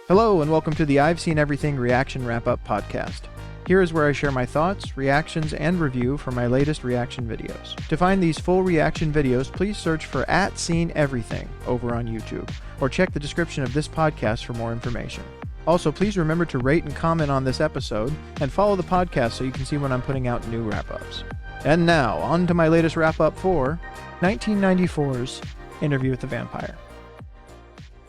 Hello, and welcome to the I've Seen Everything Reaction Wrap-Up podcast. Here is where I share my thoughts, reactions, and review for my latest reaction videos. To find these full reaction videos, please search for @SeenEverything over on YouTube, or check the description of this podcast for more information. Also, please remember to rate and comment on this episode, and follow the podcast so you can see when I'm putting out new wrap-ups. And now, on to my latest wrap-up for 1994's Interview with the Vampire.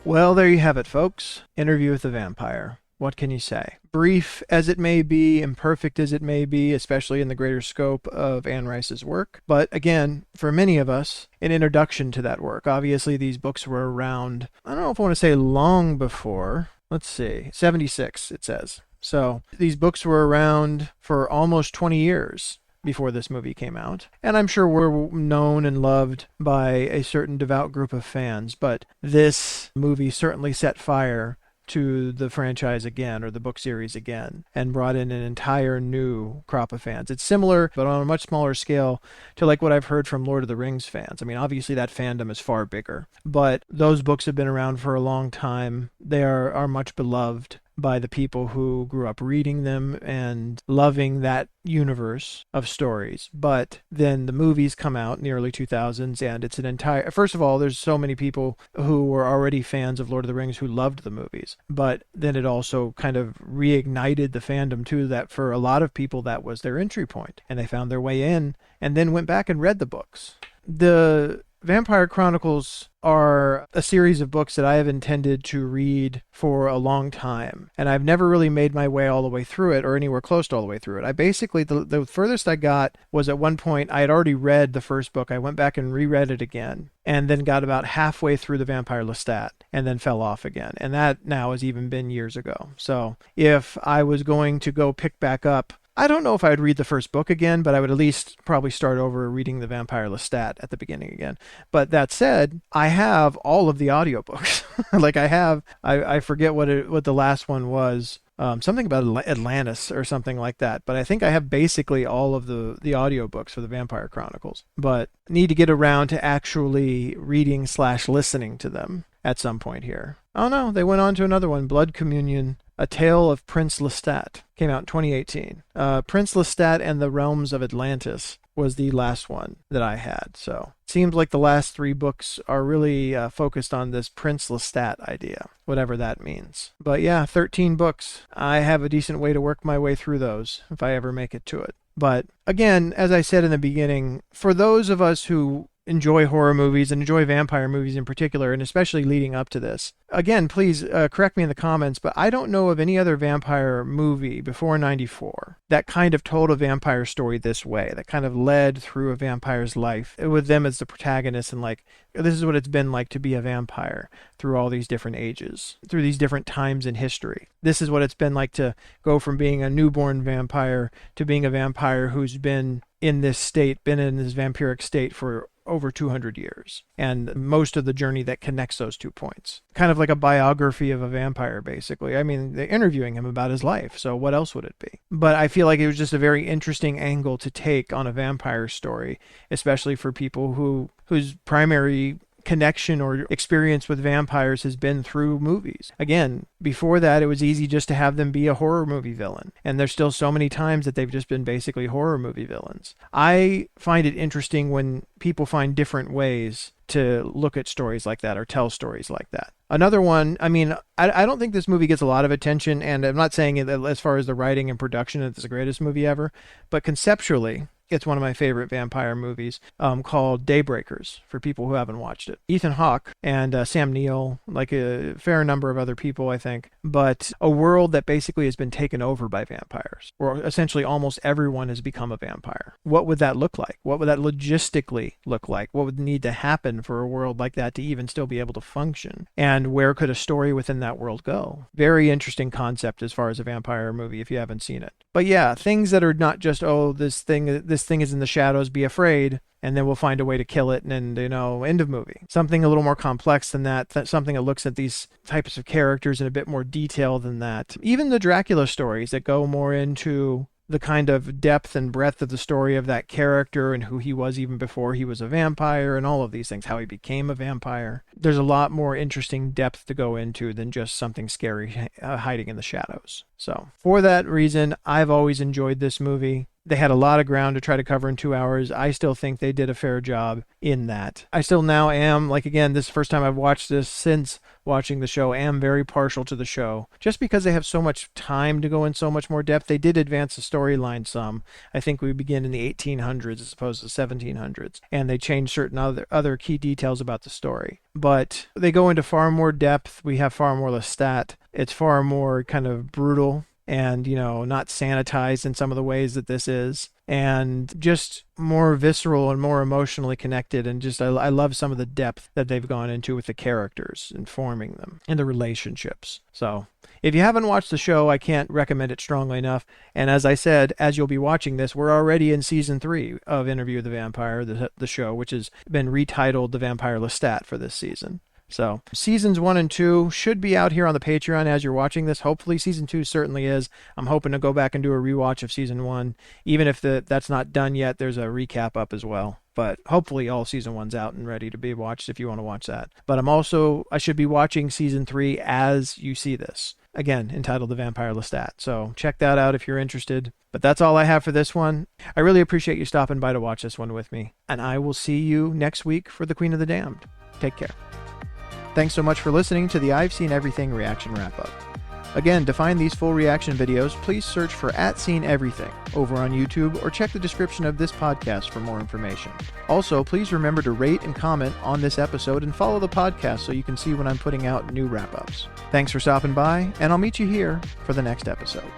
Well, there you have it, folks. Interview with the Vampire. What can you say? Brief as it may be, imperfect as it may be, especially in the greater scope of Anne Rice's work. But again, for many of us, an introduction to that work. Obviously, these books were around, I don't know if I want to say long before. Let's see, 76, it says. So these books were around for almost 20 years before this movie came out. And I'm sure we're known and loved by a certain devout group of fans, but this movie certainly set fire to the franchise again, or the book series again, and brought in an entire new crop of fans. It's similar, but on a much smaller scale, to like what I've heard from Lord of the Rings fans. I mean, obviously that fandom is far bigger, but those books have been around for a long time. They are much beloved by the people who grew up reading them and loving that universe of stories. But then the movies come out in the early 2000s, and it's an entire... First of all, there's so many people who were already fans of Lord of the Rings who loved the movies. But then it also kind of reignited the fandom too, that for a lot of people that was their entry point, and they found their way in and then went back and read the books. The Vampire Chronicles are a series of books that I have intended to read for a long time, and I've never really made my way all the way through it, or anywhere close to all the way through it. I basically, the furthest I got was at one point, I had already read the first book. I went back and reread it again, and then got about halfway through the Vampire Lestat, and then fell off again. And that now has even been years ago. So if I was going to go pick back up, I don't know if I would read the first book again, but I would at least probably start over reading the Vampire Lestat at the beginning again. But that said, I have all of the audiobooks. Like I forget what the last one was. Something about Atlantis or something like that. But I think I have basically all of the audiobooks for the Vampire Chronicles. But need to get around to actually reading/listening to them at some point here. Oh no, they went on to another one, Blood Communion, A Tale of Prince Lestat. Came out in 2018. Prince Lestat and the Realms of Atlantis was the last one that I had. So it seems like the last three books are really focused on this Prince Lestat idea, whatever that means. But yeah, 13 books. I have a decent way to work my way through those if I ever make it to it. But again, as I said in the beginning, for those of us who enjoy horror movies and enjoy vampire movies in particular, and especially leading up to this. Again, please correct me in the comments, but I don't know of any other vampire movie before 94 that kind of told a vampire story this way, that kind of led through a vampire's life with them as the protagonist, and like, this is what it's been like to be a vampire through all these different ages, through these different times in history. This is what it's been like to go from being a newborn vampire to being a vampire who's been in this state, been in this vampiric state for over 200 years, and most of the journey that connects those 2 points. Kind of like a biography of a vampire, basically. I mean, they're interviewing him about his life, so what else would it be? But I feel like it was just a very interesting angle to take on a vampire story, especially for people whose primary connection or experience with vampires has been through movies. Again, before that, it was easy just to have them be a horror movie villain. And there's still so many times that they've just been basically horror movie villains. I find it interesting when people find different ways to look at stories like that or tell stories like that. Another one, I mean, I don't think this movie gets a lot of attention, and I'm not saying it as far as the writing and production, it's the greatest movie ever, but conceptually, it's one of my favorite vampire movies, called Daybreakers, for people who haven't watched it. Ethan Hawke and Sam Neill, like a fair number of other people, I think. But a world that basically has been taken over by vampires, or essentially almost everyone has become a vampire. What would that look like? What would that logistically look like? What would need to happen for a world like that to even still be able to function? And where could a story within that world go? Very interesting concept as far as a vampire movie, if you haven't seen it. But yeah, things that are not just, oh, this thing is in the shadows, be afraid, and then we'll find a way to kill it, and then, end of movie. Something a little more complex than that, something that looks at these types of characters in a bit more detail than that. Even the Dracula stories that go more into the kind of depth and breadth of the story of that character and who he was even before he was a vampire and all of these things, how he became a vampire. There's a lot more interesting depth to go into than just something scary hiding in the shadows. So for that reason, I've always enjoyed this movie. They had a lot of ground to try to cover in 2 hours. I still think they did a fair job in that. I still now am, like, again, this is the first time I've watched this since watching the show, am very partial to the show. Just because they have so much time to go in so much more depth, they did advance the storyline some. I think we begin in the 1800s as opposed to 1700s. And they changed certain other key details about the story. But they go into far more depth. We have far more Lestat. It's far more kind of brutal and, not sanitized in some of the ways that this is, and just more visceral and more emotionally connected. And just, I love some of the depth that they've gone into with the characters and forming them and the relationships. So if you haven't watched the show, I can't recommend it strongly enough. And as I said, as you'll be watching this, we're already in season 3 of Interview with the Vampire, the show, which has been retitled The Vampire Lestat for this season. So seasons 1 and 2 should be out here on the Patreon as you're watching this. Hopefully season 2 certainly is. I'm hoping to go back and do a rewatch of season 1. Even if that's not done yet, there's a recap up as well. But hopefully all season 1's out and ready to be watched if you want to watch that. But I should be watching season 3 as you see this. Again, entitled The Vampire Lestat. So check that out if you're interested. But that's all I have for this one. I really appreciate you stopping by to watch this one with me. And I will see you next week for The Queen of the Damned. Take care. Thanks so much for listening to the I've Seen Everything reaction wrap-up. Again, to find these full reaction videos, please search for @SeenEverything over on YouTube or check the description of this podcast for more information. Also, please remember to rate and comment on this episode and follow the podcast so you can see when I'm putting out new wrap-ups. Thanks for stopping by, and I'll meet you here for the next episode.